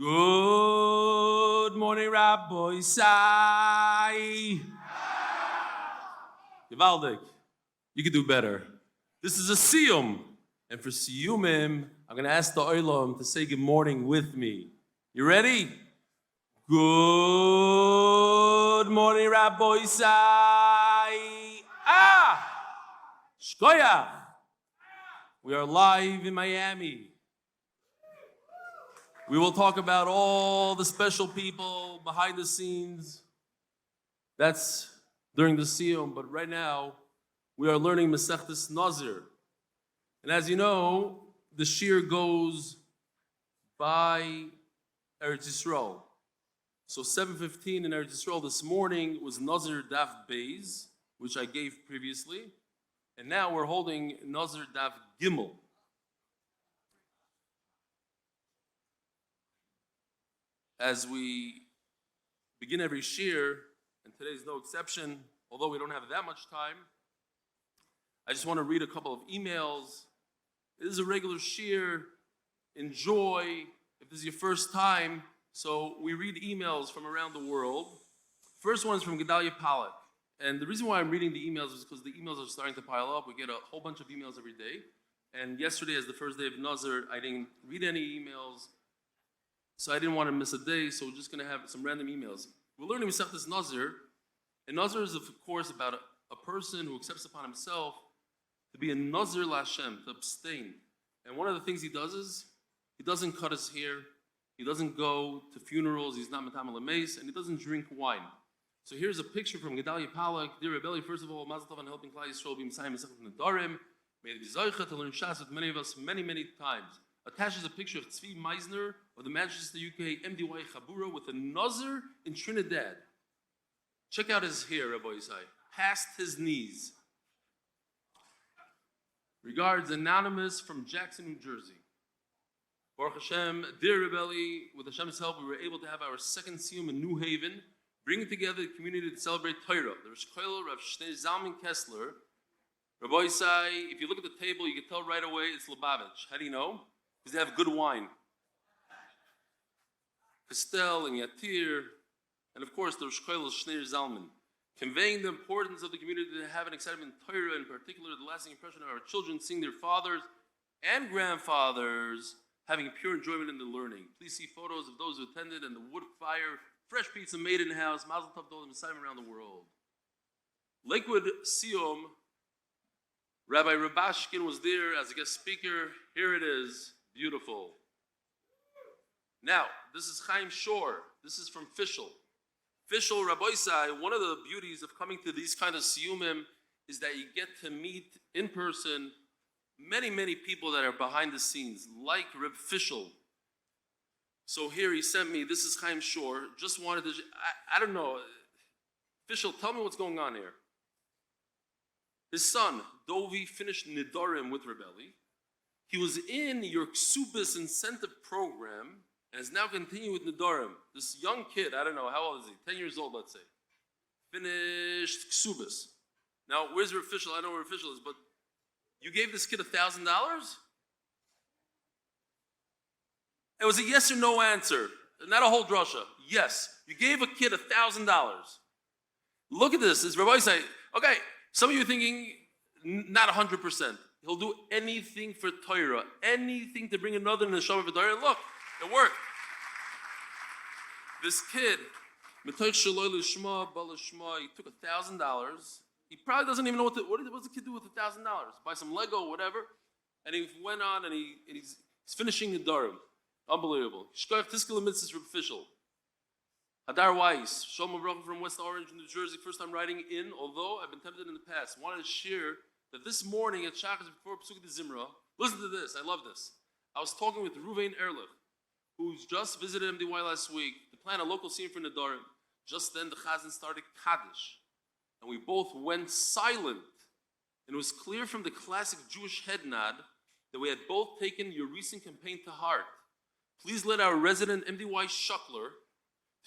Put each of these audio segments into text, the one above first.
Good morning, Rabbi Sai. Givaldik, you can do better. This is a siyum. And for siyumim, I'm going to ask the olam to say good morning with me. You ready? Good morning, Rabbi Sai. Shkoyach. We are live in Miami. We will talk about all the special people behind the scenes. That's during the siyum, but right now we are learning Masechtas Nazir. And as you know, the shir goes by Eretz Yisrael. So 7:15 in Eretz Yisrael this morning was Nazir Daf Beis, which I gave previously. And now we're holding Nazir Daf Gimel. As we begin every shir, and today is no exception, although we don't have that much time, I just want to read a couple of emails. This is a regular shir. Enjoy. If this is your first time, so we read emails from around the world. First one is from Gedalia Pollack. And the reason why I'm reading the emails is because the emails are starting to pile up. We get a whole bunch of emails every day. And yesterday, as the first day of Nazir, I didn't read any emails. So I didn't want to miss a day, so we're just going to have some random emails. We're learning Masechtas Nazir, and Nazir is, of course, about a person who accepts upon himself to be a Nazir Lashem, to abstain. And one of the things he does is, he doesn't cut his hair, he doesn't go to funerals, he's not Matam Lameis, and he doesn't drink wine. So here's a picture from Gedalia Pollack. Dear Rebelli, first of all, Mazel Tov on helping Klal Yisrael be Messiah Masechet Nedarim. May it be Zoicha to learn Shas with many of us many, many times. Attaches a picture of Tzvi Meisner of the Manchester, UK MDY Chabura with a Nazir in Trinidad. Check out his hair, Rabbi Yisai, past his knees. Regards, Anonymous from Jackson, New Jersey. Baruch Hashem, dear Rebelli, with Hashem's help, we were able to have our second siyum in New Haven, bringing together the community to celebrate Torah. The Rosh Kollel, Rav Shnei Zalman Kessler. Rabbi Yisai, if you look at the table, you can tell right away it's Lubavitch. How do you know? Because they have good wine. Pestel and Yatir, and of course the Rosh Kollel Shnei Zalman, conveying the importance of the community to have an excitement in Torah, in particular the lasting impression of our children seeing their fathers and grandfathers having pure enjoyment in the learning. Please see photos of those who attended and the wood fire, fresh pizza made in house, Mazel Tov to all the Messiah around the world. Lakewood Siyum, Rabbi Rabashkin was there as a guest speaker. Here it is. Beautiful. Now, this is Chaim Shor. This is from Fishel. Fishel, Rabbi Isai, one of the beauties of coming to these kind of siyumim is that you get to meet in person many, many people that are behind the scenes, like Reb Fishel. So here he sent me, this is Chaim Shor. Just wanted to, I don't know. Fishel, tell me what's going on here. His son, Dovi, finished Nidarim with Rebelli. He was in your Ksubis incentive program and is now continuing with Nidarim. This young kid, I don't know, how old is he? 10 years old, let's say. Finished Ksubis. Now, where's your official? I know where official is, but you gave this kid $1,000? It was a yes or no answer. Not a whole drasha. Yes. You gave a kid $1,000. Look at this. This Rabbi say, okay, some of you are thinking not 100%. He'll do anything for Torah, anything to bring another neshama for Torah. Look, it worked. This kid, he took $1,000. He probably doesn't even know what does the kid do with $1,000? Buy some Lego, whatever. And he went on and he's finishing the Darim. Unbelievable. Shkoyach Tiskala Mitzvahs official. Hadar Weiss, Shalom Abraham from West Orange, New Jersey, first time writing in, although I've been tempted in the past. Wanted to share that this morning at Shachas before Pesukah de Zimra, listen to this, I love this. I was talking with Ruvain Ehrlich, who's just visited MDY last week to plan a local scene for Nadarim. Just then the Chazan started Kaddish, and we both went silent. And it was clear from the classic Jewish head nod that we had both taken your recent campaign to heart. Please let our resident MDY Shuckler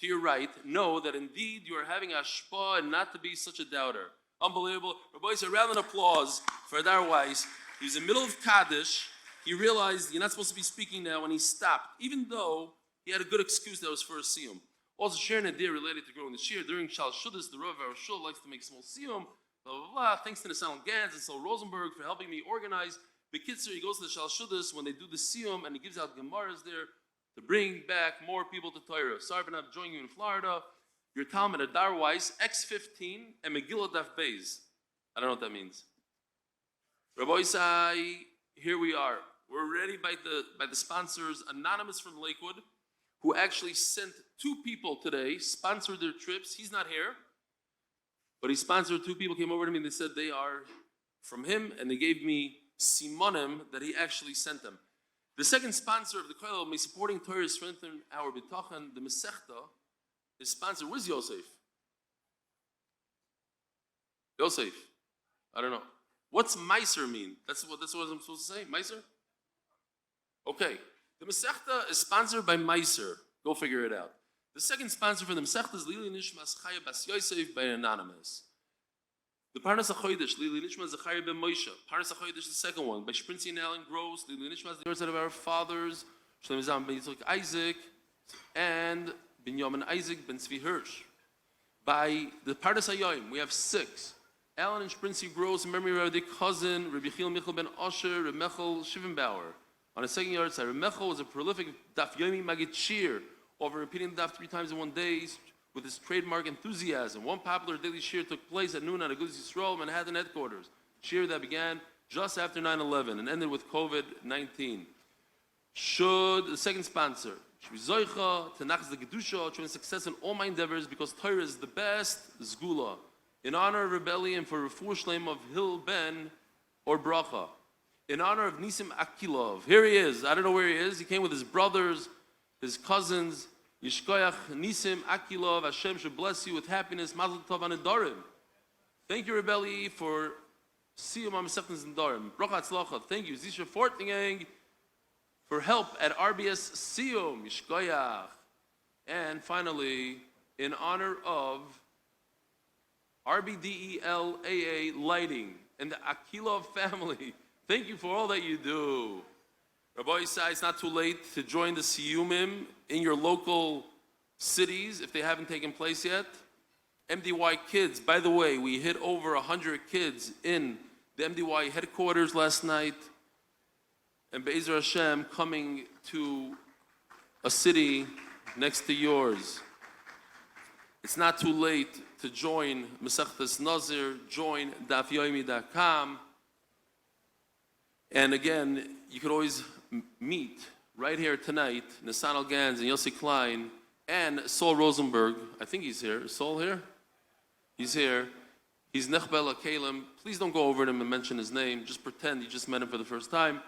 to your right know that indeed you are having ashpa and not to be such a doubter. Unbelievable. Rabbi, a round of applause for Adar Weiss. He was in the middle of Kaddish. He realized you're not supposed to be speaking now, and he stopped. Even though he had a good excuse that was for a siyum. Also, sharing a deer related to growing the shear during Shal Shuddis, the Rav of our shul likes to make small siyum. Blah blah blah. Thanks to the Salon Gans and Sol Rosenberg for helping me organize. Bekitzer, he goes to the Shal Shuddis when they do the siyum and he gives out gemaras there to bring back more people to Torah. Sorry for not joining you in Florida. Your Talmud Adar Weiss, X15, and Megillah Daf Beis. I don't know what that means. Rabbi Isai, here we are. We're ready by the sponsors, Anonymous from Lakewood, who actually sent 2 people today, sponsored their trips. He's not here, but he sponsored 2 people, came over to me and they said they are from him, and they gave me simonim that he actually sent them. The second sponsor of the Kollel, my supporting Torah, strengthen our bitachon, the Masechta, is sponsored. Where's Yosef? Yosef. I don't know. What's Meiser mean? That's what I'm supposed to say? Meiser? Okay. The Masechta is sponsored by Meiser. Go figure it out. The second sponsor for the Masechta is Lili Nishmas Chaya Bas Yosef by Anonymous. The Parnas HaChodesh, Lili Nishmas Zachariah ben Moshe. Parnas HaChodesh is the second one. By Sprinzi and Alan Gross, Lili Nishmas, the words of our fathers, Shalom Zam ben Yitzchak Isaac, and Binyamin Isaac ben Tzvi Hirsch. By the Parnas HaYoim, we have 6. Alan and Sprinzi Gross, in memory of their cousin, Rabbi Chil Michal ben Osher, Rabbi Mechel Shivenbauer. On a second yard side, Rabbi Mechel was a prolific Daf Yomi Magid Shir, over repeating the Daf 3 times in one day with his trademark enthusiasm. One popular daily shir took place at noon at Agudas Yisrael, Manhattan headquarters. Shir that began just after 9/11 and ended with COVID-19. Should the second sponsor, Shvizoicha, Tanachas the Gedusha, showing success in all my endeavors because Torah is the best, Zgula. In honor of rebellion for Refuah Shleim of Hil Ben or Bracha. In honor of Nisim Akilov. Here he is. I don't know where he is. He came with his brothers, his cousins. Yishkoyach Nisim Akilov. Hashem should bless you with happiness. Mazel Tov Anidarim. Thank you, Rebelli, for Siyum HaMasechtas Nidarim. Bracha Tzlacha. Thank you, Zisha Fortingang, for help at RBS Siyum. Yishkoyach. And finally, in honor of RBDELAA Lighting and the Akilov family, thank you for all that you do. Rabbi Isai, it's not too late to join the Siyumim in your local cities if they haven't taken place yet. MDY Kids, by the way, we hit over 100 kids in the MDY headquarters last night. And Be'ezer Hashem coming to a city next to yours. It's not too late to join Masechtas Nazir, join DafYomi.com. And again, you could always meet right here tonight, Nissan Al-Gans and Yossi Klein and Sol Rosenberg. I think he's here. Is Sol here? He's here. He's Nechbel Kalim. Please don't go over to him and mention his name. Just pretend you just met him for the first time.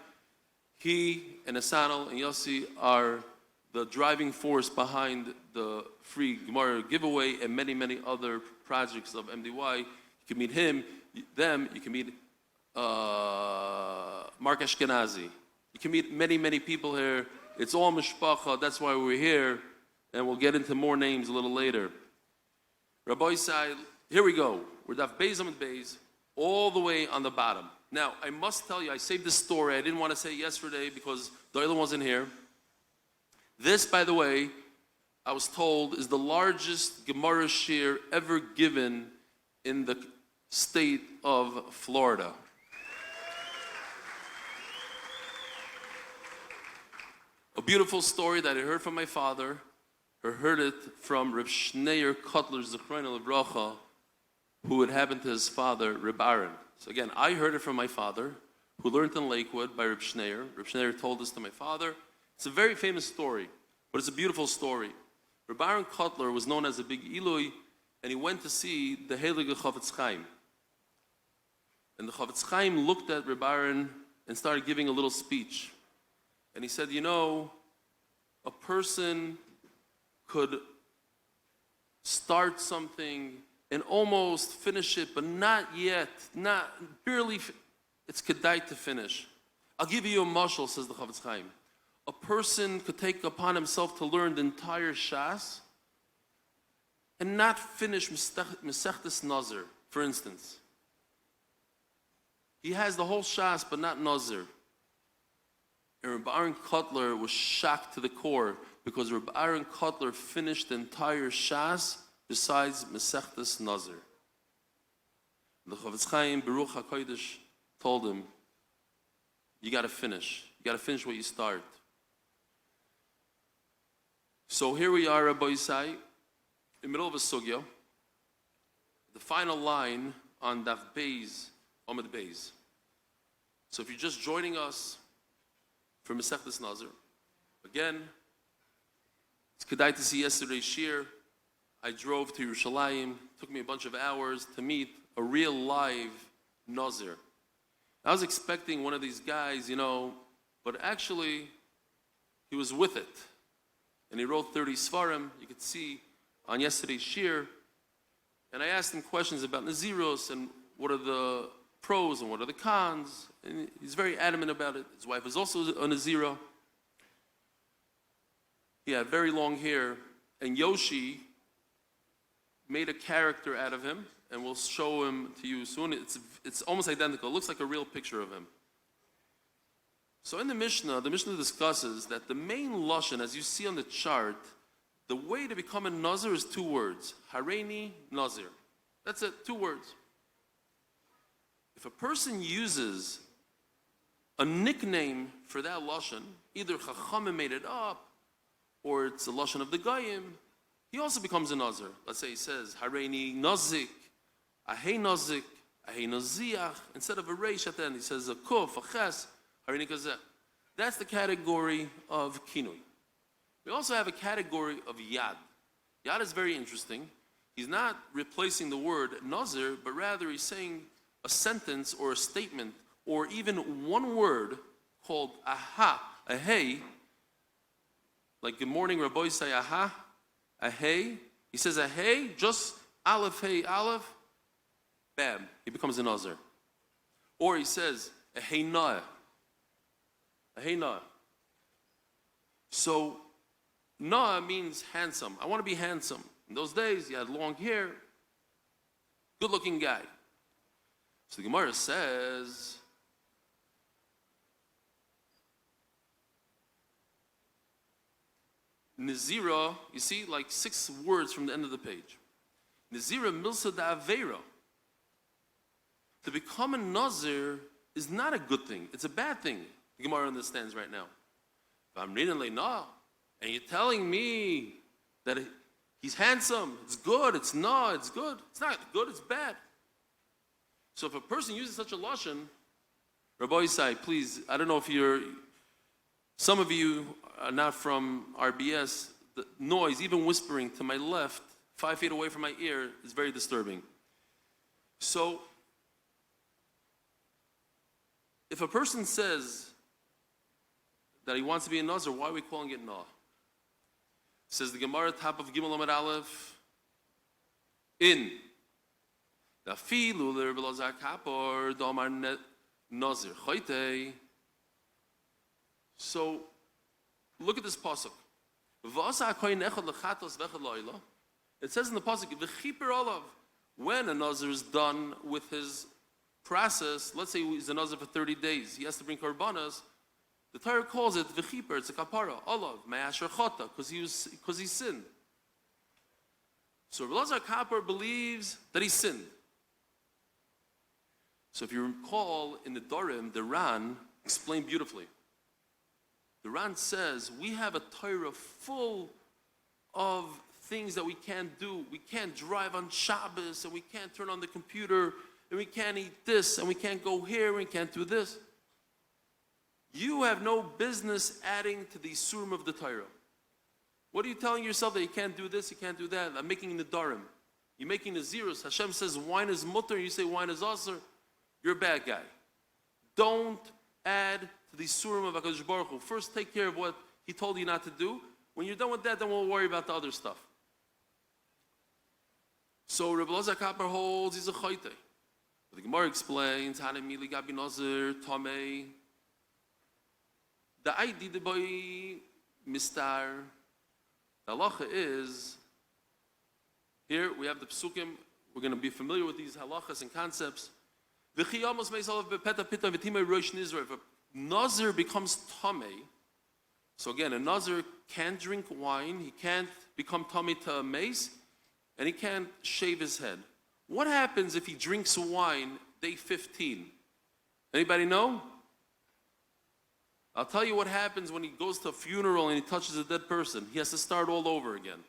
He and Nisanel and Yossi are the driving force behind the free Gemara giveaway and many, many other projects of MDY. You can meet him, them. You can meet Mark Ashkenazi. You can meet many, many people here. It's all mishpacha. That's why we're here. And we'll get into more names a little later. Rabbi Isai, here we go. We're Daf Beis Amud Beis, all the way on the bottom. Now, I must tell you, I saved this story. I didn't want to say it yesterday because Doyle wasn't here. This, by the way, I was told, is the largest Gemara shir ever given in the state of Florida. A beautiful story that I heard from my father. I heard it from Reb Shneur Kotler Zechrono Livracha, who had happened to his father, Reb Aaron. So again, I heard it from my father, who learned in Lakewood by Reb Shneur. Reb Shneur told this to my father. It's a very famous story, but it's a beautiful story. Reb Aaron Kotler was known as a big Ilui, and he went to see the Heilige Chavetz Chaim. And the Chavetz Chaim looked at Reb Aaron and started giving a little speech. And he said, you know, a person could start something and almost finish it, but not yet, barely, it's kedai to finish. I'll give you a mashal, says the Chavetz Chaim. A person could take upon himself to learn the entire Shas and not finish Masechtas Nazir, for instance. He has the whole Shas, but not Nazir. And Rabbi Aaron Kotler was shocked to the core because Reb Aaron Kotler finished the entire Shas besides Masechtas Nazir. The Chavetz Chaim Baruch HaKodesh told him, you got to finish. You got to finish what you start. So here we are, Rabbi Yisai, in the middle of a sugya. The final line on Daf Beis, Amud Beis. So if you're just joining us for Masechtas Nazir, again, it's kedai to see yesterday's shir. I drove to Yerushalayim. Took me a bunch of hours to meet a real live Nazir. I was expecting one of these guys, but actually, he was with it. And he wrote 30 Svarim, you could see on yesterday's shir. And I asked him questions about Naziros and what are the pros and what are the cons. And he's very adamant about it. His wife is also a Nazira. He had very long hair. And Yoshi made a character out of him. And we'll show him to you soon. It's almost identical. It looks like a real picture of him. So in the Mishnah discusses that the main lashon, as you see on the chart, the way to become a Nazir is 2 words. Hareini, Nazir. That's it, 2 words. If a person uses a nickname for that lashon, either Chachamim made it up, or it's a lashon of the Goyim, he also becomes a Nazir. Let's say he says, Hareini Nazik, Ahei Nazik, Ahei Naziach. Instead of a reish at the end, he says a kuf, a ches, Hareini Kazeh. That's the category of kinui. We also have a category of yad. Yad is very interesting. He's not replacing the word Nazir, but rather he's saying a sentence or a statement, or even one word called aha, ahei. Like good morning, Rabbi say aha, ahei. He says ahei, just aleph, hey, aleph, bam, he becomes a Nazir. Or he says ahei na, ahei na. So na means handsome. I want to be handsome. In those days, you had long hair, good-looking guy. So the Gemara says, Nazira, you see, like 6 words from the end of the page. Nazira milsa da avera. To become a Nazir is not a good thing. It's a bad thing. The Gemara understands right now. If I'm reading like na, and you're telling me that he's handsome, it's good, it's not, it's good. It's not good, it's bad. So if a person uses such a lashon, Rabbi Yisai, please, I don't know if some of you are not from RBS, the noise, even whispering to my left, 5 feet away from my ear, is very disturbing. So, if a person says that he wants to be a Nazir, why are we calling it Nah? Says the Gemara, top of Gimel Amud Aleph, in Dafilu l'Rebelazar Kapor Domar Nazir Choytei. So, look at this pasuk. It says in the pasuk, V'chiper olav, when a Nazir is done with his process, let's say he's a Nazir for 30 days, he has to bring korbanos. The Torah calls it v'chiper, it's a kapara, olav, me'asher chota, because he sinned. So Rebelazar Kapor believes that he sinned. So if you recall in the Dorim, the Ran explained beautifully. The Ran says, we have a Torah full of things that we can't do. We can't drive on Shabbos, and we can't turn on the computer, and we can't eat this, and we can't go here, and we can't do this. You have no business adding to the Isurim of the Torah. What are you telling yourself that you can't do this, you can't do that? I'm making the Darim. You're making the zeros. Hashem says wine is mutter, you say wine is asr. You're a bad guy. Don't add to the Isurim of HaKadosh Baruch Hu. First take care of what He told you not to do. When you're done with that, then we'll worry about the other stuff. So Rebelazar Kapor holds he's a chayte. The Gemara explains, Hanemili Gabi Nazir, Tomei. The ID the boy mistar. The halacha is, here we have the psukim, we're going to be familiar with these halachas and concepts. If a Nazir becomes Tomei, So again, a Nazir can't drink wine, he can't become tummy to a mace, and he can't shave his head. What happens if he drinks wine day 15? Anybody know? I'll tell you what happens when he goes to a funeral and he touches a dead person. He has to start all over again. And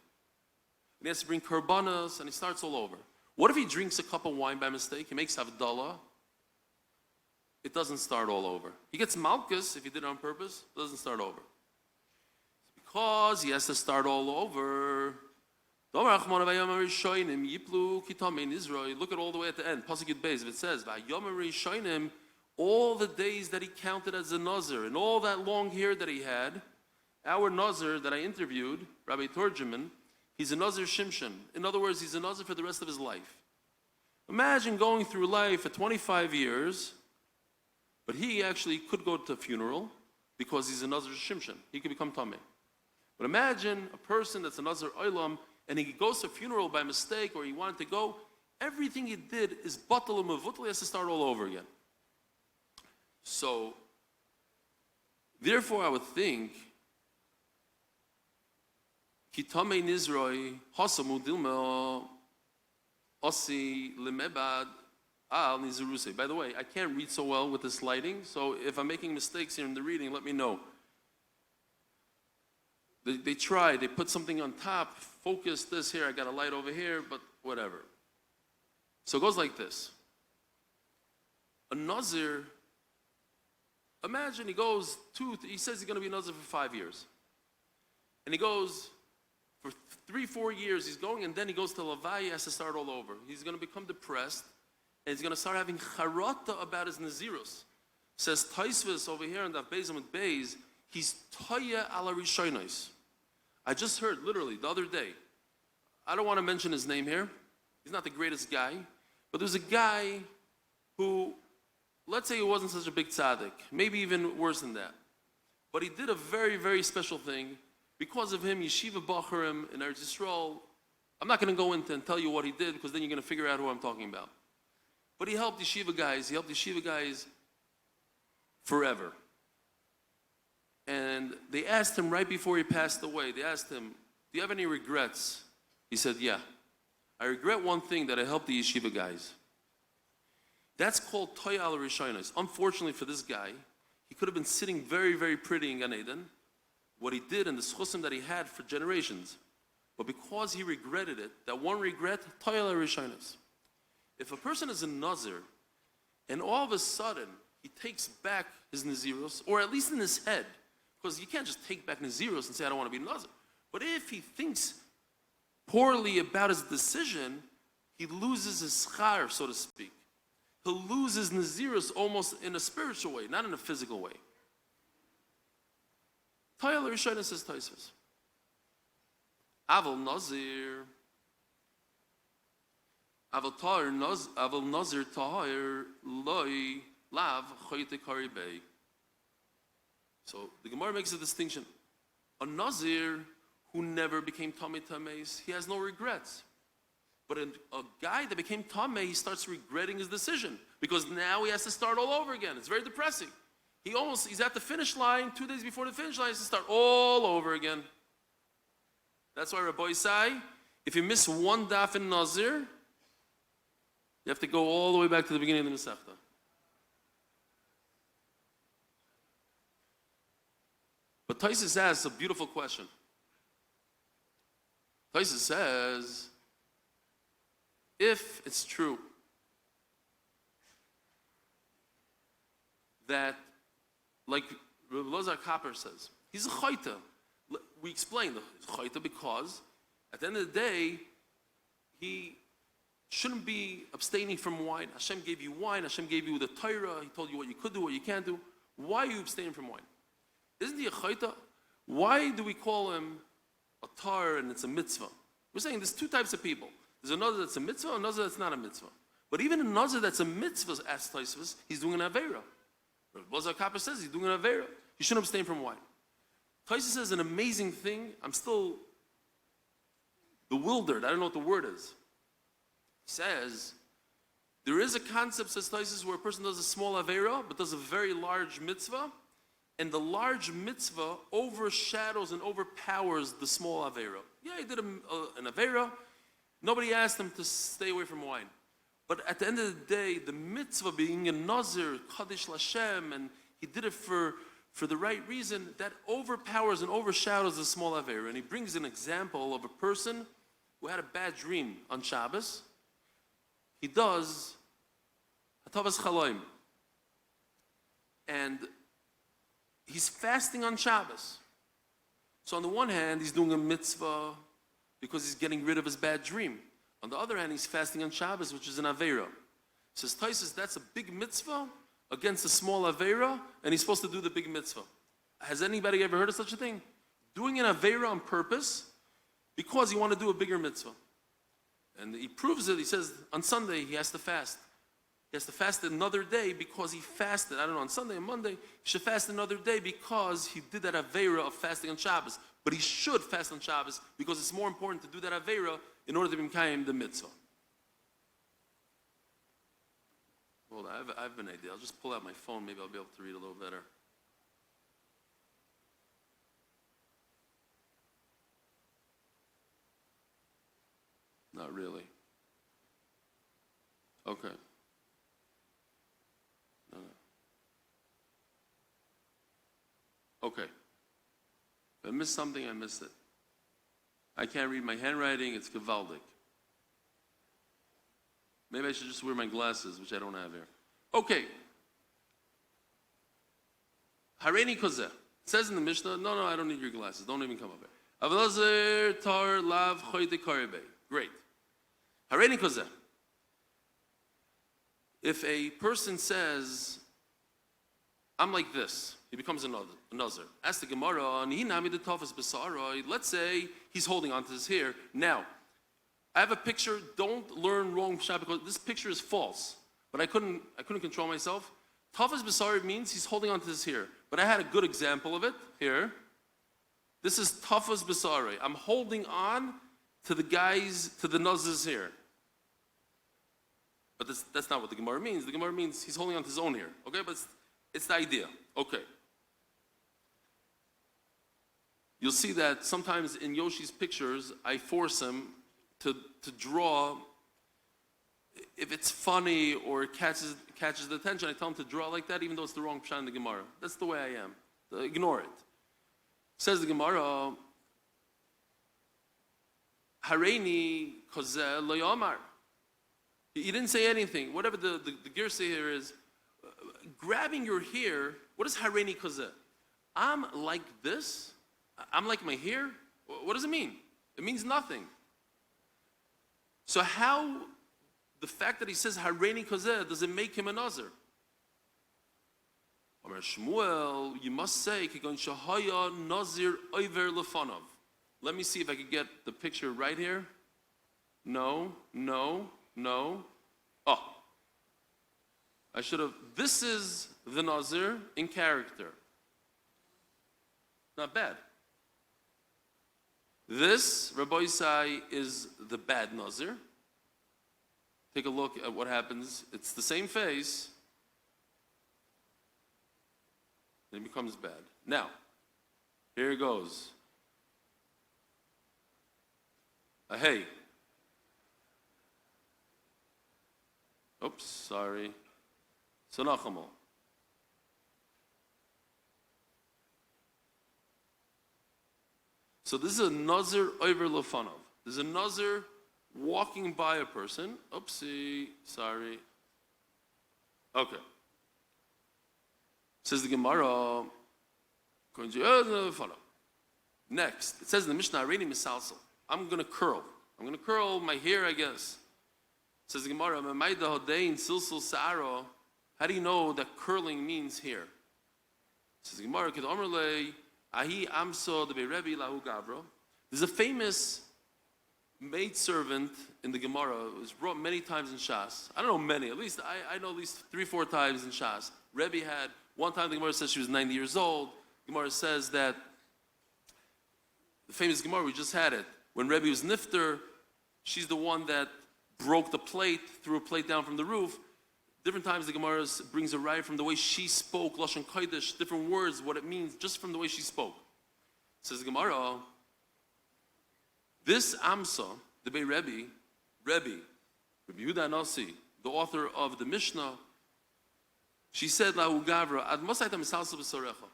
he has to bring korbanos, and he starts all over. What if he drinks a cup of wine by mistake? He makes havdalah. It doesn't start all over. He gets malchus if he did it on purpose. It doesn't start over. Because he has to start all over. Look at all the way at the end. Pasuk Amud Beis, it says, all the days that he counted as a Nazir, and all that long hair that he had, our Nazir that I interviewed, Rabbi Torjuman, he's a Nazir Shimshon. In other words, he's a Nazir for the rest of his life. Imagine going through life for 25 years, but he actually could go to a funeral because he's a Nazir Shimshon. He could become Tameh. But imagine a person that's a Nazir Olam, and he goes to a funeral by mistake, or he wanted to go, everything he did is batal and mavutal, he has to start all over again. So, therefore I would think, Kitame Nizroi, Hasamu Dilma, Osi Limebad, Al Niziruse. By the way, I can't read so well with this lighting, so if I'm making mistakes here in the reading, let me know. They tried, they put something on top, focus this here, I got a light over here, but whatever. So it goes like this. A Nazir, imagine he goes he says he's going to be a Nazir for 5 years. And he goes, for 3-4 years he's going, and then he goes to Levaya, he has to start all over. He's going to become depressed, and he's going to start having charata about his Nazirus. Says Taisvis over here in Daf Amud Beis, he's Toya ala Rishonos. I just heard, literally, the other day, I don't want to mention his name here. He's not the greatest guy. But there's a guy who, let's say he wasn't such a big tzaddik, maybe even worse than that. But he did a very, very special thing. Because of him, Yeshiva Bachurim in Eretz Yisrael, I'm not going to go into and tell you what he did, because then you're going to figure out who I'm talking about. But he helped Yeshiva guys forever. And they asked him right before he passed away, they asked him, do you have any regrets? He said, yeah. I regret one thing, that I helped the yeshiva guys. That's called Toya al Rishonos. Unfortunately for this guy, he could have been sitting very, very pretty in Gan Eden, what he did and the schusim that he had for generations. But because he regretted it, that one regret, Toya al Rishonos. If a person is a Nazir, and all of a sudden, he takes back his Nazirus, or at least in his head, because you can't just take back Nazirus and say, I don't want to be Nazir. But if he thinks poorly about his decision, he loses his schar, so to speak. He'll lose his Nazirus almost in a spiritual way, not in a physical way. Tayal Rishayna says Taisvis. Aval Nazir. Aval Nazir Tahir Loi Lav Choyte Karibei. So the Gemara makes a distinction. A Nazir who never became Tamei Tameis, he has no regrets. But a guy that became Tamei, he starts regretting his decision because now he has to start all over again. It's very depressing. He's at the finish line, 2 days before the finish line, he has to start all over again. That's why Rabbi Isai, if you miss one daf in Nazir, you have to go all the way back to the beginning of the Masechta. But Taisus asks a beautiful question. Taisus says, if it's true that, like Rabbi Lazar Kapper says, he's a chayta. We explained he's a chayta because at the end of the day, he shouldn't be abstaining from wine. Hashem gave you wine. Hashem gave you the Torah. He told you what you could do, what you can't do. Why are you abstaining from wine? Isn't he a chayta? Why do we call him a tar and it's a mitzvah? We're saying there's two types of people. There's another that's a mitzvah, another that's not a mitzvah. But even another that's a mitzvah, as Taisvus, he's doing an avera. Bazar Kappa says he's doing an avera. He shouldn't abstain from wine. Taisvus says an amazing thing. I'm still bewildered. I don't know what the word is. He says, there is a concept, says Taisvus, where a person does a small avera, but does a very large mitzvah. and the large mitzvah overshadows and overpowers the small avera. Yeah, he did an avera. Nobody asked him to stay away from wine. But at the end of the day, the mitzvah being a Nazir, Kaddish Lashem, and he did it for the right reason, that overpowers and overshadows the small avera. And he brings an example of a person who had a bad dream on Shabbos. He does Hatavas Chaloim. And he's fasting on Shabbos. So on the one hand, he's doing a mitzvah because he's getting rid of his bad dream. On the other hand, he's fasting on Shabbos, which is an Aveira. Says Taisus, that's a big mitzvah against a small Aveira, and he's supposed to do the big mitzvah. Has anybody ever heard of such a thing? Doing an Aveira on purpose because you want to do a bigger mitzvah. And he proves it. He says on Sunday he has to fast. He has to fast another day because he fasted. I don't know, on Sunday and Monday, he should fast another day because he did that Aveira of fasting on Shabbos. But he should fast on Shabbos because it's more important to do that Aveira in order to be Mekayim the mitzvah. Hold on, I have an idea. I'll just pull out my phone. Maybe I'll be able to read a little better. Not really. Okay. No. Okay. If I missed something, I missed it. I can't read my handwriting, it's gewaldig. Maybe I should just wear my glasses, which I don't have here. Okay. Hareini kozeh. It says in the Mishnah, no, I don't need your glasses. Don't even come up here. Avlazer tar lav choyte karebe. Great. Hareini kozeh. If a person says, I'm like this, he becomes a Nazir. Ask the Gemara, let's say he's holding on to his hair. Now, I have a picture. Don't learn wrong pshat because this picture is false. But I couldn't control myself. Tafas Basari means he's holding on to his hair. But I had a good example of it here. This is Tafas Basari. I'm holding on to the Nazir's hair. But that's not what the Gemara means. The Gemara means he's holding on to his own hair. Okay, but it's the idea. Okay. You'll see that sometimes in Yoshi's pictures, I force him to draw. If it's funny or it catches the attention, I tell him to draw like that, even though it's the wrong pshat in the Gemara. That's the way I am. Ignore it. Says the Gemara, Hareini kozeh lo yomar. He didn't say anything. Whatever the girsa here is, grabbing your hair, what is Hareini kozeh? I'm like this? I'm like my hair? What does it mean? It means nothing. So how, the fact that he says Hareini kozeh, does it make him a Nazir? Amar Shmuel, you must say, Kigon shahaya Nazir oiver lefanov. Let me see if I can get the picture right here. No. Oh. I should have. This is the Nazir in character. Not bad. This, Rabbi Isai, is the bad Nazir. Take a look at what happens. It's the same face. And it becomes bad. Now, here it goes. Hey. Oops, sorry. Sonachamol. So this is a Nazir over Lefanov. There's a Nazir walking by a person. Oopsie, sorry. Okay. Says the Gemara. Next, it says in the Mishnah, Hareini misalsel. I'm going to curl. I'm going to curl my hair, I guess. Says the Gemara, how do you know that curling means hair? Says the Gemara, there's a famous maidservant in the Gemara. It was brought many times in Shas. I don't know many, at least I know at least 3-4 times in Shas. Rebbe had, one time the Gemara says she was 90 years old. The Gemara says that, the famous Gemara, we just had it. When Rebbe was nifter, she's the one that broke the plate, threw a plate down from the roof. Different times the Gemara brings a raya from the way she spoke, Lashon Kodesh, different words, what it means, just from the way she spoke. Says the Gemara, this Amsa, the Bei Rebbe Yehuda Nasi, the author of the Mishnah, she said, Lahu Gavra, Ad Mosaitam Salsa B'Sorecha.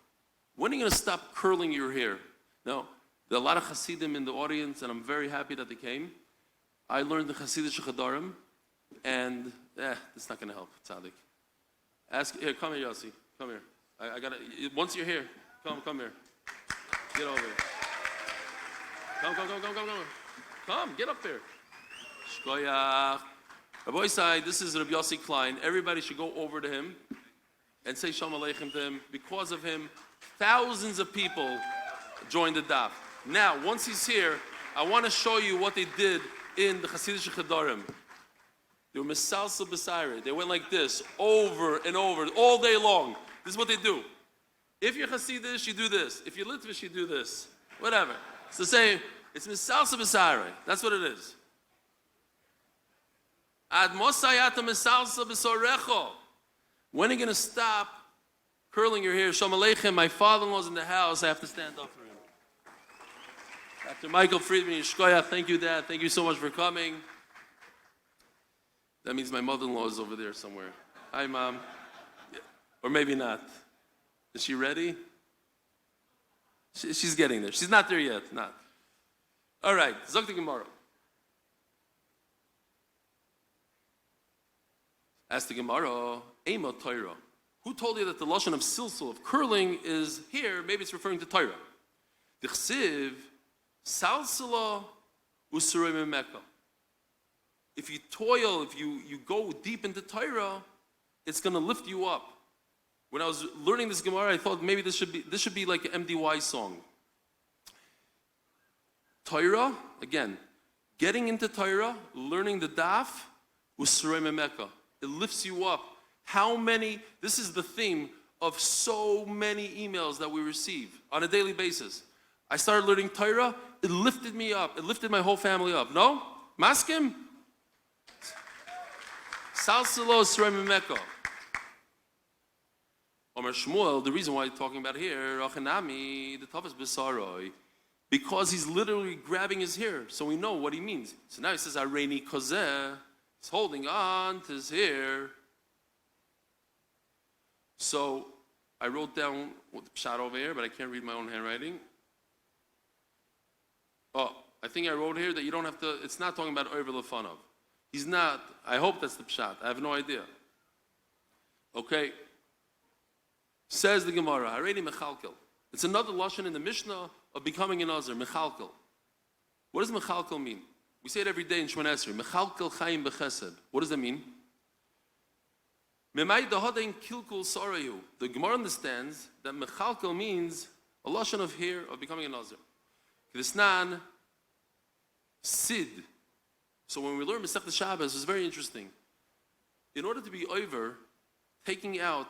When are you going to stop curling your hair? Now, there are a lot of Hasidim in the audience, and I'm very happy that they came. I learned the Hasidic Chadarim, and it's not going to help, Tzaddik. Ask, here, come here, Yossi. Come here. I got to, once you're here, come here. Get over here. Come. Come, get up there. Shkoyach. Rabbi Isai, this is Rabbi Yossi Klein. Everybody should go over to him and say Shalom Aleichem to him. Because of him, thousands of people joined the daf. Now, once he's here, I want to show you what they did in the Hasidic Chadarim. They were misalsel b'sayrei. They went like this, over and over, all day long. This is what they do. If you're Hasidish, you do this. If you're Litvish, you do this. Whatever. It's the same. It's misalsel b'sayrei. That's what it is. Ad mosayata misalsel b'sorecho. When are you going to stop curling your hair? Shalom Aleichem. My father-in-law's in the house. I have to stand up for him. Dr. Michael Friedman, Yishkoyach, thank you, Dad. Thank you so much for coming. That means my mother-in-law is over there somewhere. Hi, Mom. Yeah. Or maybe not. Is she ready? She's getting there. She's not there yet. Not. All right. Zok the Gemara. Ask the Gemara, Ema Torah. Who told you that the lashon of silsul, of curling, is here? Maybe it's referring to Torah. The chsiv, salsala usurei memeka. If you toil, if you go deep into Torah, it's going to lift you up. When I was learning this Gemara, I thought maybe this should be like an MDY song. Torah, again, getting into Torah, learning the daf, usurei memeka. It lifts you up. How many, this is the theme of so many emails that we receive on a daily basis. I started learning Torah, it lifted me up. It lifted my whole family up. No? Maskim? Salsalo Sremimeko. Omer Shmuel, the reason why I'm talking about here, Rachanami, the toughest Besaroi, because he's literally grabbing his hair, so we know what he means. So now he says, Areini Kozeh, he's holding on to his hair. So I wrote down what the pshat over here, but I can't read my own handwriting. Oh, I think I wrote here that you don't have to, it's not talking about Oiver Lefanov. He's not, I hope that's the pshat. I have no idea. Okay. Says the Gemara, Haredi Mechalkel. It's another lashon in the Mishnah of becoming a Nazir, Mechalkel. What does Mechalkel mean? We say it every day in Shemon Esrei. Mechalkel Chaim Bechesed. What does that mean? The Gemara understands that Mechalkel means a lashon of here, of becoming a Nazir. K'desnan, Sid. So when we learn Masechet Shabbos, it's very interesting. In order to be over, taking out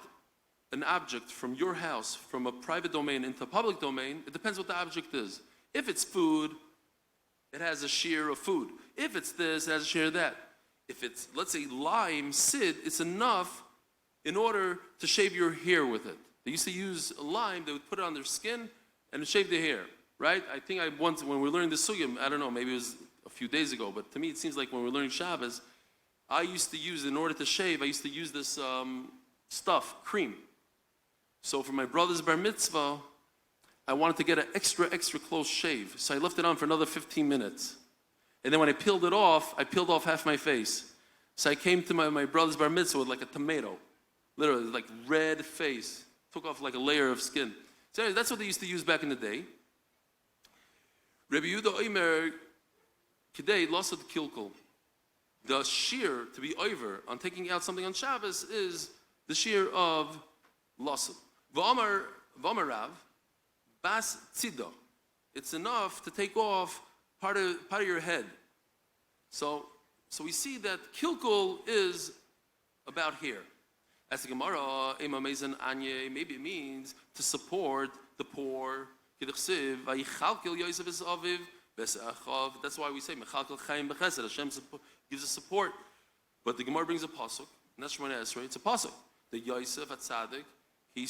an object from your house, from a private domain into a public domain, it depends what the object is. If it's food, it has a shear of food. If it's this, it has a shear of that. If it's, let's say, lime, sid, it's enough in order to shave your hair with it. They used to use lime, they would put it on their skin and shave their hair, right? I think once, when we were learning the sugim, I don't know, maybe it was a few days ago, but to me it seems like when we were learning Shabbos, I used to use, in order to shave, I used to use this stuff, cream. So for my brother's bar mitzvah, I wanted to get an extra close shave. So I left it on for another 15 minutes. And then when I peeled off half my face. So I came to my brother's bar mitzvah with like a tomato. Literally, like red face. Took off like a layer of skin. So anyway, that's what they used to use back in the day. Rabbi Yehuda Omer, Kidei Lasad Kilkul. The shear to be over on taking out something on Shabbos is the shear of Lasad. V'amar Rav, Bas Tzido. It's enough to take off part of your head. So we see that Kilkul is about here. As the Gemara, maybe it means to support the poor. That's why we say Mechalkel Chaim Bechesed. Hashem gives us support. But the Gemara brings a pasuk. And that's Shemona Esrei. It's a pasuk. The Yosef at Tzaddik, he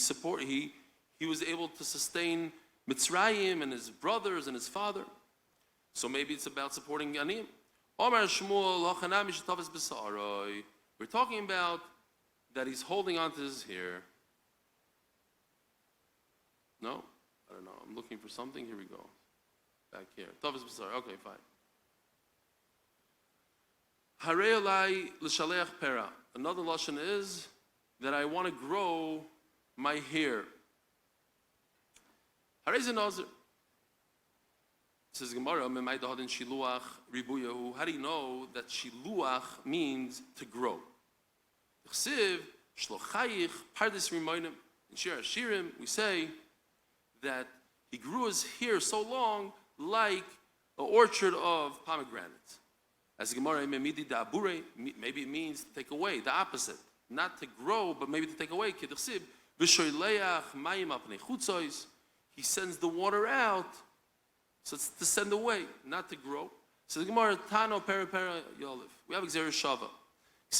was able to sustain Mitzrayim and his brothers and his father. So maybe it's about supporting Aniyim. Omar Shmuel Hachanami Shetavis B'Saroi. We're talking about that he's holding on to his hair. No? I don't know. I'm looking for something. Here we go. Back here. Tavis B'Saroi. Okay, fine. Harei Elai L'Shaleach Pera. Another lashon is that I want to grow my hair. Harei Nazir. Says Gemara, how do you know that shiluach means to grow? In Shir Hashirim, we say that he grew his hair so long like an orchard of pomegranates. As Gemara, maybe it means to take away, the opposite. Not to grow, but maybe to take away. He sends the water out. So it's to send away, not to grow. So the Gemara, Tano Pera Yolif. We have Xer Shava. It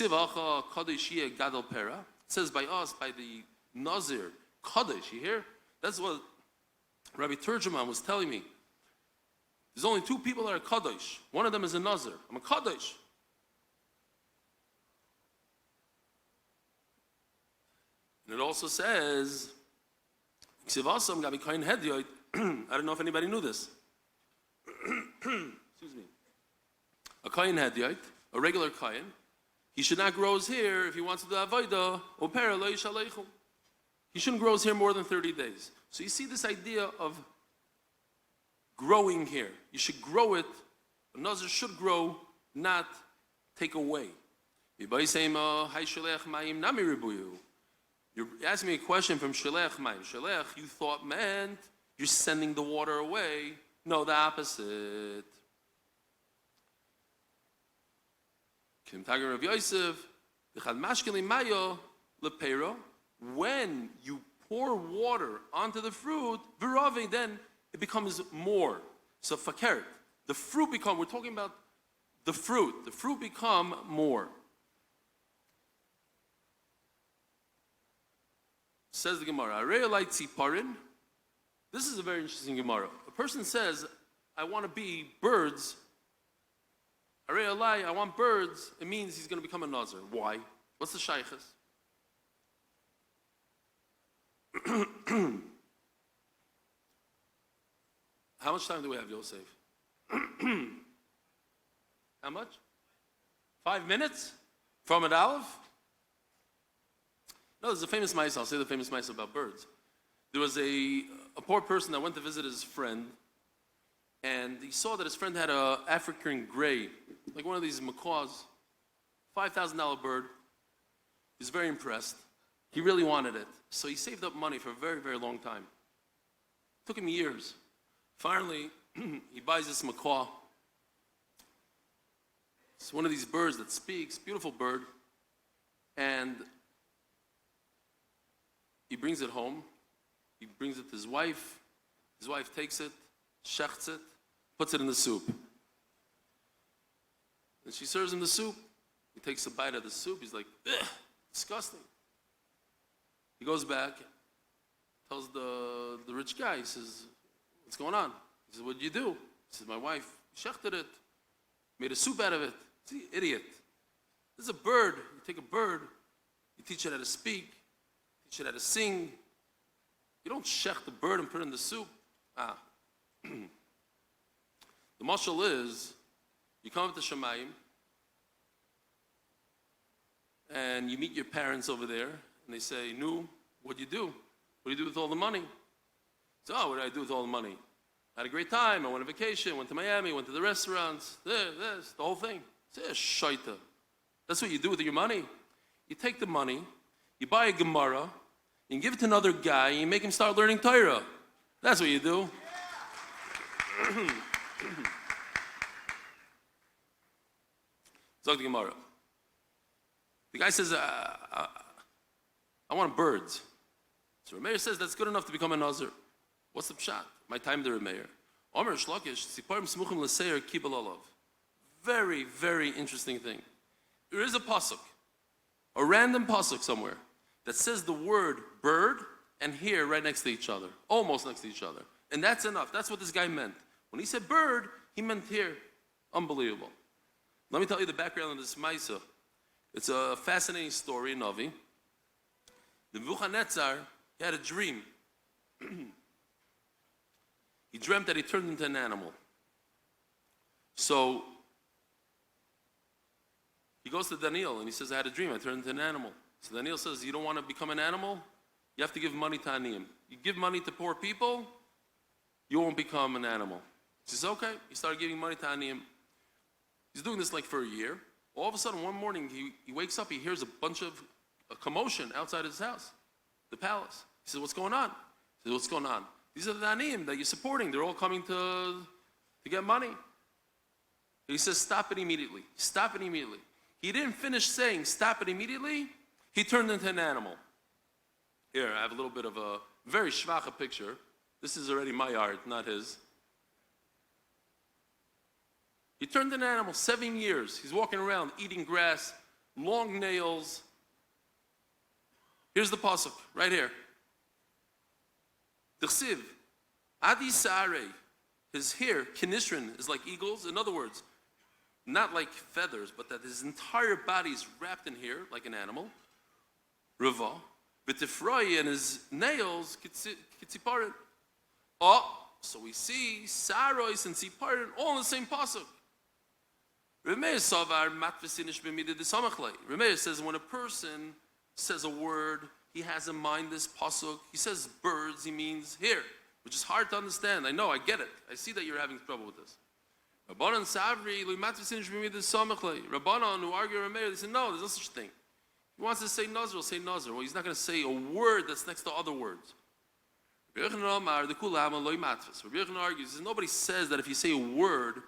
says by us, by the Nazir, Kaddish, you hear? That's what Rabbi Turjuman was telling me. There's only two people that are Kaddish. One of them is a Nazir. I'm a Kaddish. And it also says, I don't know if anybody knew this. Excuse me. A kohen hedyot, a regular kohen, he should not grow his hair if he wants to do avodah. Opera lo yishalechu. He shouldn't grow his hair more than 30 days. So you see this idea of growing hair. You should grow it. A nazir should grow, not take away. You're asking me a question from Shalech Mayim. Shalech, you thought meant you're sending the water away. No, the opposite. Of Yosef, when you pour water onto the fruit, then it becomes more. So fakert, the fruit we're talking about the fruit become more. Says the Gemara, this is a very interesting Gemara. A person says, I want to be birds. I want birds. It means he's going to become a Nazir. Why? What's the shaykhs? How much time do we have, Yosef? How much? 5 minutes? From Amud Aleph? No, there's a famous mice. I'll say the famous mice about birds. There was a poor person that went to visit his friend, and he saw that his friend had an African gray, like one of these macaws, $5,000 bird. He was very impressed. He really wanted it. So he saved up money for a very, very long time. It took him years. Finally, he buys this macaw. It's one of these birds that speaks, beautiful bird. And he brings it home. He brings it to his wife. His wife takes it, shechts it, puts it in the soup. And she serves him the soup. He takes a bite of the soup. He's like, ugh, disgusting. He goes back, tells the rich guy, he says, what's going on? He says, what did you do? He says, my wife shechted it, made a soup out of it. See, idiot. This is a bird. You take a bird, you teach it how to speak, teach it how to sing. You don't shecht the bird and put it in the soup. The mashal is, you come up to Shemayim, and you meet your parents over there, and they say, "Nu, what do you do? What do you do with all the money?" So, what did I do with all the money? I had a great time. I went on vacation, went to Miami, went to the restaurants, the whole thing. It's shaita. That's what you do with your money. You take the money, you buy a Gemara, you give it to another guy, and you make him start learning Torah. That's what you do. Zog the Gemara. The guy says, I want birds. So Rameir says that's good enough to become a Nazir. What's the pshat? My time there, Rameir. Omer Shlakish, Siparim Smuchim L'Seir Kibal Olav. Very, very interesting thing. There is a pasuk. a random pasuk somewhere that says the word bird and here right next to each other, almost next to each other. And that's enough. That's what this guy meant. When he said bird, he meant here. Unbelievable. Let me tell you the background of this Maisa. It's a fascinating story in Navi. The Nebuchadnezzar, he had a dream. He dreamt that he turned into an animal. So he goes to Daniel and he says, I had a dream, I turned into an animal. So Daniel says, you don't want to become an animal? You have to give money to Aniyim. You give money to poor people, you won't become an animal. He says, okay. He started giving money to Aniyim. He's doing this like for a year. All of a sudden, one morning, he wakes up, he hears a bunch of commotion outside his house, the palace. He says, what's going on? He says, what's going on? These are the Aniyim that you're supporting. They're all coming to get money. He says, stop it immediately. Stop it immediately. He didn't finish saying, stop it immediately. He turned into an animal. Here, I have a little bit of a very schwache picture. This is already my art, not his. He turned into an animal, 7 years. He's walking around, eating grass, long nails. Here's the pasuk, right here. D'chsiv, Adi Sare, his hair, Kinishrin, is like eagles. In other words, not like feathers, but that his entire body is wrapped in hair, like an animal. Rava. B'tifroi, and his nails, Kitziparin. Oh, so we see Sarois and Tziparin all in the same pasuk. Remeir Savar Matvesinish B'mida D'samachlei. Remeir says when a person says a word, he has in mind this pasuk. He says birds, he means here, which is hard to understand. I know, I get it. I see that you're having trouble with this. Rabbanan Savri, Rabbanan who argue Remeir, they say no, there's no such thing. He wants to say Nazir, he'll say Nazir. Well, he's not going to say a word that's next to other words. Rabbi Yochanan argues, nobody says that if you say a word,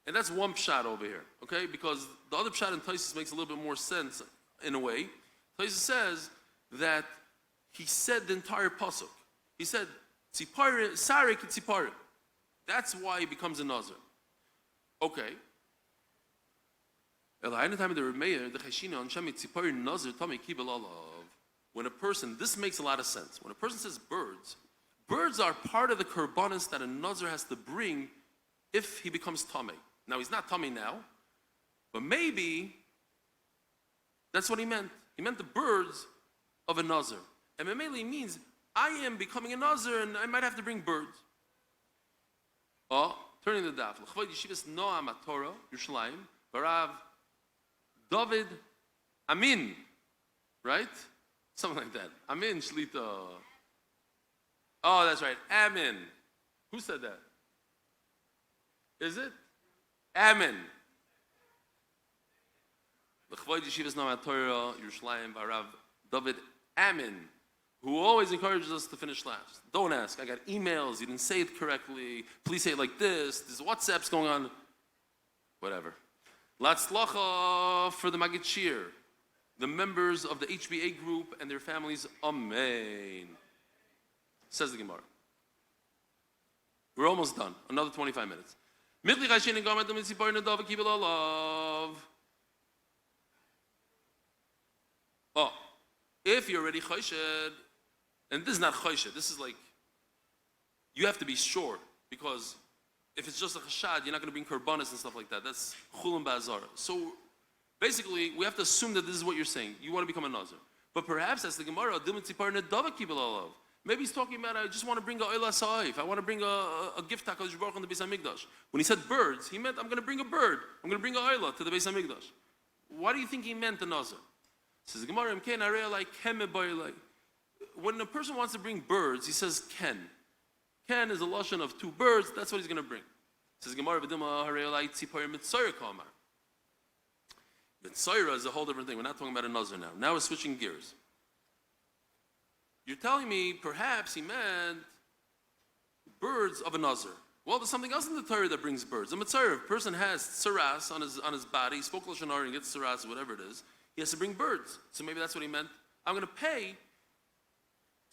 and that's one pshat over here, okay? Because the other pshat in Taisus makes a little bit more sense in a way. Taisus says that he said the entire pasuk. He said, Sarik Tziparim. That's why he becomes a Nazir. Okay. When a person, this makes a lot of sense. When a person says birds, birds are part of the korbanos that a Nazir has to bring if he becomes Tameh. Now, he's not Tameh now, but maybe that's what he meant. He meant the birds of a Nazir. And Memele means, I am becoming a Nazir and I might have to bring birds. Oh, turning the daf. L'chvod yeshivas Noam HaTorah, Yerushalayim, Barav David Amin. Right? Something like that. Amin Shlita. Oh, that's right. Amin. Who said that? Is it? Amin. L'chvod yeshivas Noam HaTorah, Yerushalayim, Barav David Amin, who always encourages us to finish last. Don't ask. I got emails. You didn't say it correctly. Please say it like this. There's WhatsApps going on. Whatever. Latzlacha for the Magid Shir, the members of the HBA group and their families. Amen. Says the Gemara. We're almost done. Another 25 minutes. Oh, if you're already choshed, and this is not choshed, this is like, you have to be sure, because if it's just a chashad, you're not going to bring korbanos and stuff like that. That's chulun ba'azara. So basically, we have to assume that this is what you're saying. You want to become a Nazir. But perhaps, as the Gemara, maybe he's talking about, I just want to bring a oila sa'if. I want to bring a gift to HaKadosh Baruch Hu on the Beis HaMikdash. When he said birds, he meant, I'm going to bring a bird. I'm going to bring a oila to the Beis HaMikdash. Why do you think he meant the Nazir? Says the Gemara, when a person wants to bring birds, he says ken. Ken is a lashon of two birds. That's what he's going to bring. Says the Gemara, Mitzayra is a whole different thing. We're not talking about a Nazir now. Now we're switching gears. You're telling me perhaps he meant birds of a Nazir. Well, there's something else in the Torah that brings birds. A Mitzayra, if a person has tsaras on his body, he spoke Lashon Hara and gets tsaras, whatever it is, he has to bring birds. So maybe that's what he meant. I'm going to pay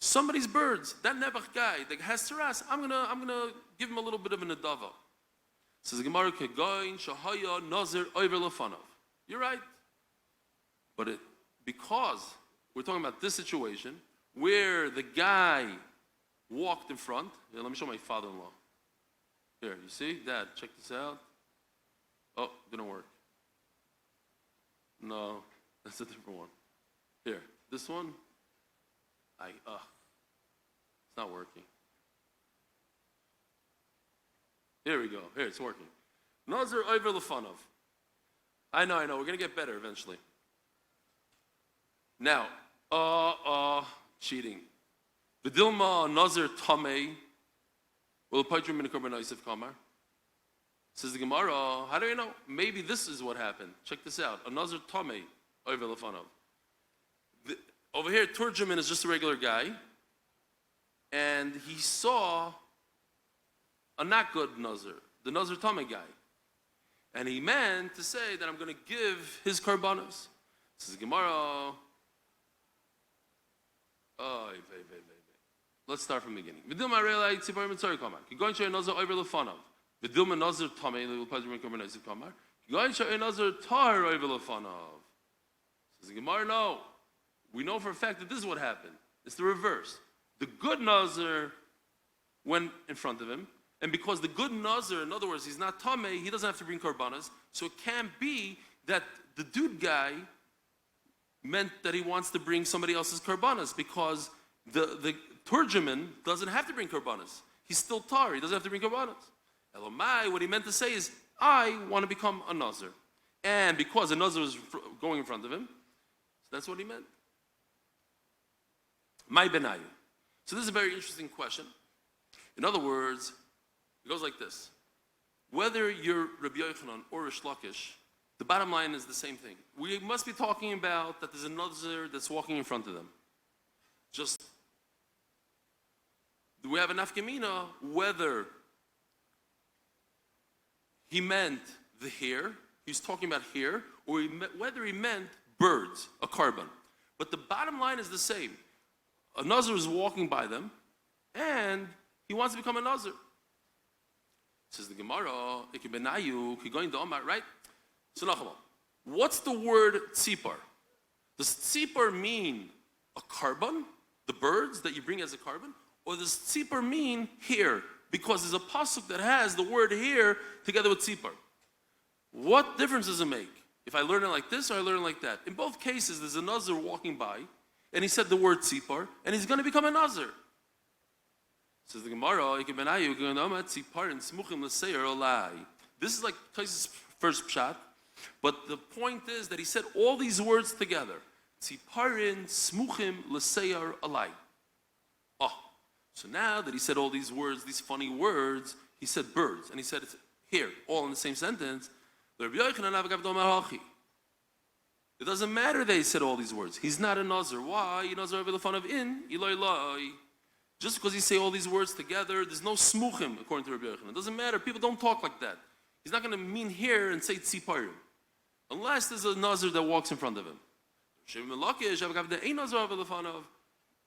somebody's birds. That Nebuch guy that has tsaras, I'm gonna give him a little bit of a nedava. Says the Gemara, Kegoin Shahaya Nazir Over Lefanov. You're right. But because we're talking about this situation where the guy walked in front. Here, let me show my father-in-law. Here, you see? Dad, check this out. Oh, didn't work. No, that's a different one. Here, this one. It's not working. Here we go. Here, it's working. Nazir over lefanov. I know. We're going to get better eventually. Now, cheating. V'dilma Nazir tamei. Will paytrim min korban Yosef kamar. Says the Gemara, how do you know? Maybe this is what happened. Check this out. A Nazir tamei over lefanov. Over here, Turjaman is just a regular guy. And he saw a not good Nazir, the Nazir Tameh guy. And he meant to say that I'm going to give his karbanos. This is Gemara. Let's start from the beginning. V'dilma re'elai tziparim mitzari kamar. Kigoyin she'er Nazir over lefanav. V'dilma Nazir Tameh le'ul pazrim korban Yosef kamar. Kigoyin she'er Nazir tar over lefanav. Says Gemara, no. We know for a fact that this is what happened. It's the reverse. The good Nazir went in front of him, and because the good Nazir, in other words, he's not Tameh, he doesn't have to bring karbanas, so it can't be that the dude guy meant that he wants to bring somebody else's karbanas, because the Turjaman doesn't have to bring karbanas. He's still tar, he doesn't have to bring karbanas. Elamai, what he meant to say is, I want to become a Nazir. And because a Nazir was going in front of him, so that's what he meant. My benayu. So this is a very interesting question. In other words, it goes like this. Whether you're Rabbi Yochanan or Rish Lakish, the bottom line is the same thing. We must be talking about that there's a Nazir that's walking in front of them. Just, we have a nafkamina whether he meant the hair, he's talking about hair, or whether he meant birds, a carbon. But the bottom line is the same. A Nazir is walking by them, and he wants to become a Nazir. Says the Gemara, right? So what's the word tzipar? Does tzipar mean a carbon, the birds that you bring as a carbon? Or does tzipar mean hair? Because there's a pasuk that has the word hair together with tzipar. What difference does it make? If I learn it like this or I learn it like that? In both cases, there's a Nazir walking by, and he said the word tzipar, and he's going to become a Nazir. Says the Gemara, this is like Taisa's first pshat, but the point is that he said all these words together. Tziparin smuchim l'seyar alai. Oh, so now that he said all these words, these funny words, he said birds, and he said it's here, all in the same sentence. It doesn't matter that he said all these words. He's not a Nazir. Why? Nazir over the fun of in, Eloi Loi. Just because he say all these words together, there's no smuchim, according to Rabbi Yochanan. It doesn't matter. People don't talk like that. He's not going to mean here and say tziparim. Unless there's a Nazir that walks in front of him.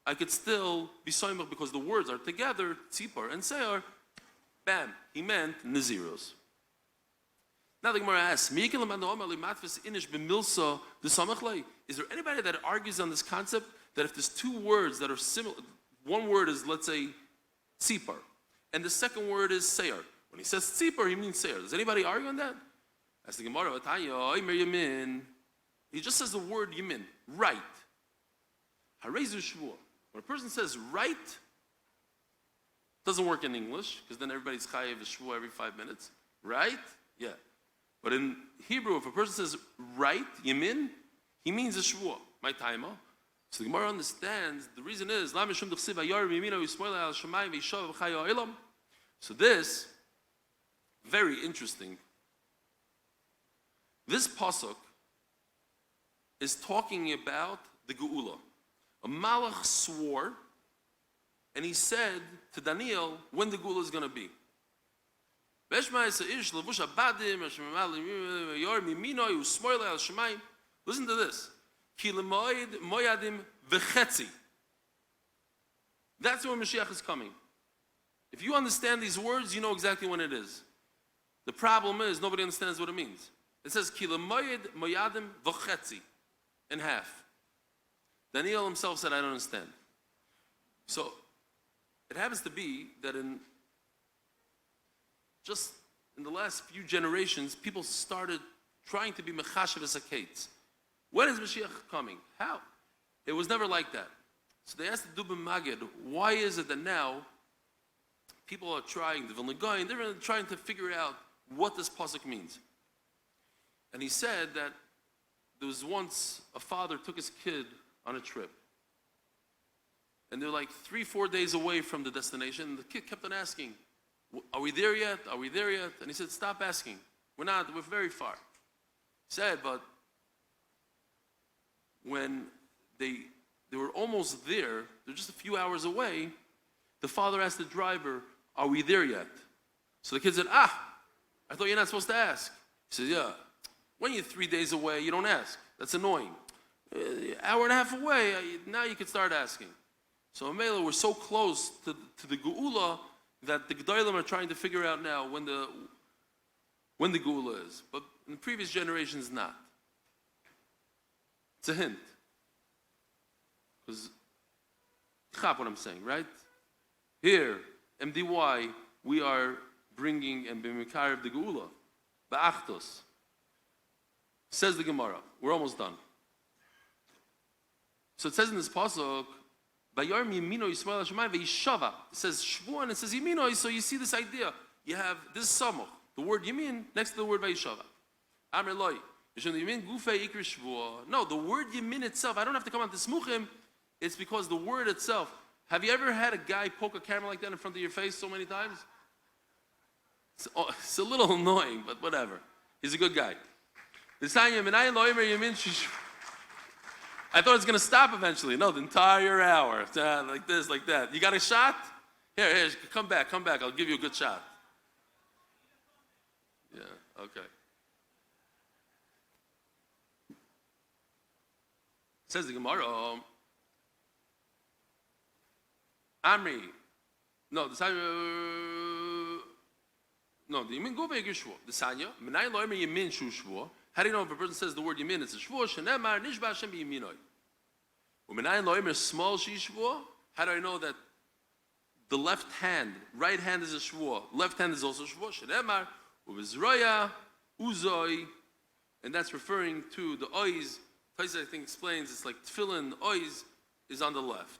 I could still be soymach because the words are together, tzipar and seyar. Bam, he meant Naziros. Now the Gemara asks, is there anybody that argues on this concept that if there's two words that are similar, one word is, let's say, tzipar, and the second word is seyar. When he says tzipar, he means seyar. Does anybody argue on that? As the Gemara, he just says the word yamin, right. When a person says right, doesn't work in English, because then everybody's chayev shvua every 5 minutes. Right? Yeah. But in Hebrew, if a person says right, yamin, he means a shvua, my taima. So the Gemara understands, the reason is, so this, very interesting, this pasuk is talking about the Geula. A Malach swore, and he said to Daniel when the Geula is going to be. Listen to this. That's when Mashiach is coming. If you understand these words, you know exactly when it is. The problem is nobody understands what it means. It says kilamoyed moyadim v'chetzi, in half. Daniel himself said, I don't understand. So it happens to be that just in the last few generations, people started trying to be mechashev esaketz. When is Mashiach coming? How? It was never like that. So they asked the Dubim Magid, why is it that now people are trying, the Vilna Gaon, they're trying to figure out what this pasuk means. And he said that there was once a father took his kid on a trip. And they're like 3-4 days away from the destination. And the kid kept on asking, are we there yet? Are we there yet? And he said, stop asking. We're not, we're very far. He said, but when they were almost there, they're just a few hours away, the father asked the driver, are we there yet? So the kid said, I thought you're not supposed to ask. He said, yeah. When you're 3 days away, you don't ask. That's annoying. Hour and a half away, now you can start asking. So Amela, we're so close to the Geula that the Gedolim are trying to figure out now when the Geula is. But in the previous generations, not. It's a hint. Because, chap what I'm saying, right? Here, MDY, we are bringing and b'mikarev the Geula. Ba'achtos. Says the Gemara. We're almost done. So it says in this pasuk, Bayarm Yemino Yismael Hashemayim ve'yishava. It says Shvuah and it says Yemino. So you see this idea. You have this samuch, the word Yemin next to the word Vayishava. Amr Loi. No, the word Yemin itself. I don't have to come out to smuchim. It's because the word itself. Have you ever had a guy poke a camera like that in front of your face so many times? It's a little annoying, but whatever. He's a good guy. I thought it was going to stop eventually. No, the entire hour. Like this, like that. You got a shot? Here, come back. I'll give you a good shot. Yeah, okay. Says the Gemara, Amri. No, the Yemin go Shvuah. The Sanya, Menai lo Yemin Yemin Shu Shvuah. How do you know if a person says the word Yemin, it's a Shvuah? Shenemar Nishba Hashem Yeminoi. Umenai lo Yemin small Shi Shvuah. How do I know that the left hand, right hand is a Shvuah, left hand is also Shvuah? Shenemar Uvizroya Uzoi, and that's referring to the Ois. Taisa, I think, explains it's like tefillin, Ois is on the left.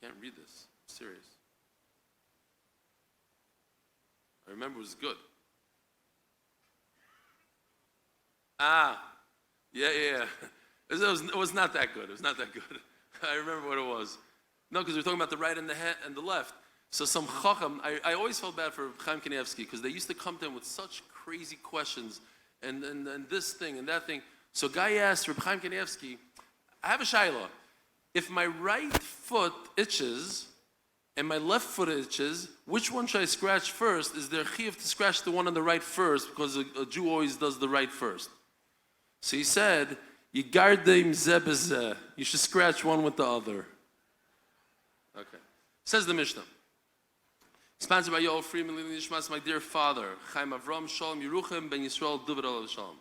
Can't read this. I'm serious. I remember it was good. Yeah. It was not that good. I remember what it was. No, because we're talking about the right and the left. So some chacham, I always felt bad for Chaim Kanievsky because they used to come to him with such crazy questions and this thing and that thing. So guy asked Reb Chaim Kanievsky, I have a shayla. If my right foot itches and my left foot itches, which one should I scratch first? Is there chiyuv to scratch the one on the right first because a Jew always does the right first? So he said, Yigardim zeh b'zeh. You should scratch one with the other. Okay. Says the Mishnah. Sponsored by Yoel Freeman, Nishmas, my dear father, Chaim Avram Shalom Yeruchem ben Yisrael Duvid Olav Shalom.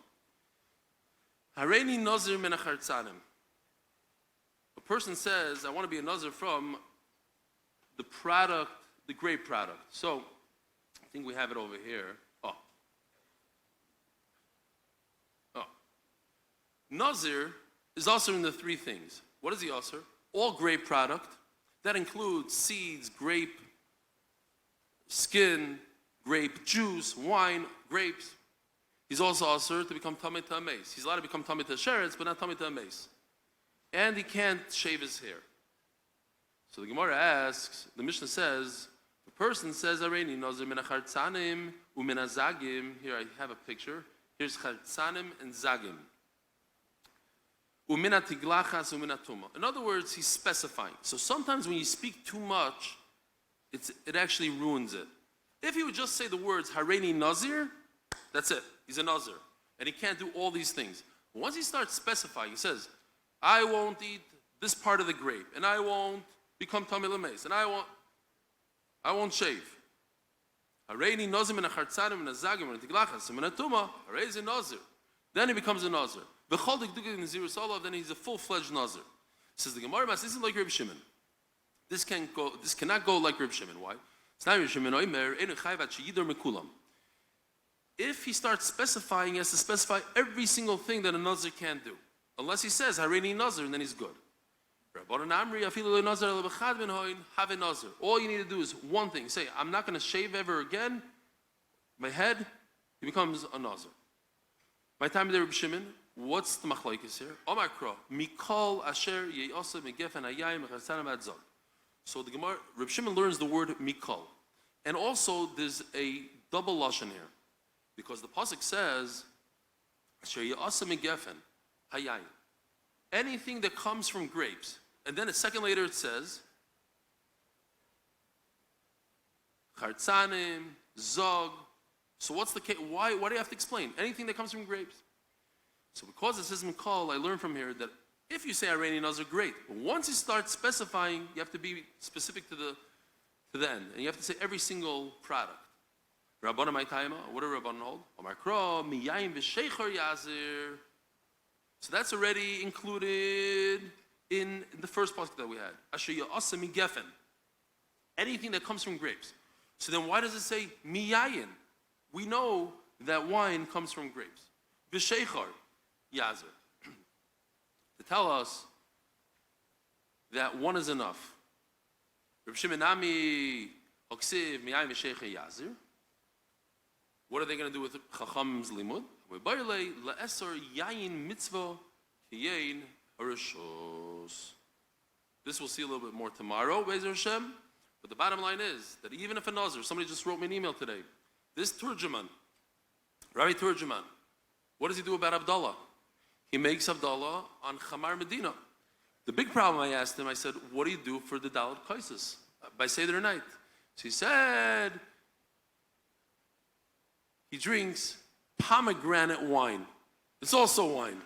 Hareini Nazir min achartzanim. A person says, I want to be a Nazir from the product, the grape product. So, I think we have it over here. Nazir is also in the three things. What is the Asr? All grape product. That includes seeds, grape, skin, grape juice, wine, grapes. He's also Asr to become Tamei Ta'ameis. He's allowed to become Tamei Ta'asheretz, but not Tamei Ta'ameis. And he can't shave his hair. So the Gemara asks, the Mishnah says, the person says, Areini Nazir min achartzanim u'min azagim. Here I have a picture. Here's chartzanim and zagim. U'min atiglachas u'min atuma. In other words, he's specifying. So sometimes when you speak too much, it actually ruins it. If he would just say the words Hareini Nazir, that's it. He's a Nazir. And he can't do all these things. But once he starts specifying, he says, I won't eat this part of the grape, and I won't become Tamei L'meis, and I won't shave. Hareini Nazir min achartzanim min azagim min tiglachas min atuma. Harei is a Nazir. Then he becomes a Nazir. V'chol dikdukah Nazir Salav. Then he's a full-fledged Nazir. Says the Gemara, this isn't like Reb Shimon. This cannot go like Reb Shimon. Why? It's not Reb Shimon. If he starts specifying, he has to specify every single thing that a Nazir can do. Unless he says, Hareini Nazir, and then he's good. All you need to do is one thing. Say, I'm not going to shave ever again. My head, he becomes a Nazir. My time with Reb Shimon, what's the machlokes here? Omakro, mikol asher ye'osa megefen hayayim mechartzanam adzog. So the Gemara, Reb Shimon learns the word mikol. And also there's a double lashon here. Because the pasuk says, asher ye'osa megefen hayayim. Anything that comes from grapes. And then a second later it says, chartzanim, zog. So what's the case? Why do you have to explain? Anything that comes from grapes. So because it says mikol, I learned from here that if you say Hareini Nazir, great. But once you start specifying, you have to be specific to the end. And you have to say every single product. Rabbanan Ma'itayma, what do Rabbanan hold? Omakro, miyayim v'sheichor yazir. So that's already included in the first pasuk that we had. Asher ya'asa migefen. Anything that comes from grapes. So then why does it say miyayin? We know that wine comes from grapes. V'sheichor yazir. To tell us that one is enough. Reb Shimon Nami Oksiv miyayin v'sheichor yazir. What are they going to do with Chacham's limud? This we'll see a little bit more tomorrow, Be'ezer Hashem. But the bottom line is that even if a Nazir, somebody just wrote me an email today, this Turjuman, Rabbi Turjuman, what does he do about Abdullah? He makes Abdullah on Chamar Medina. The big problem I asked him, I said, what do you do for the Dalit Kaisis by Seder night? So he said, he drinks pomegranate wine. It's also wine.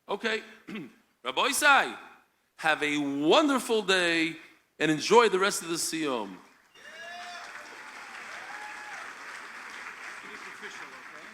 Okay. Rabbi Isai, have a wonderful day and enjoy the rest of the Siyom. It is official, okay?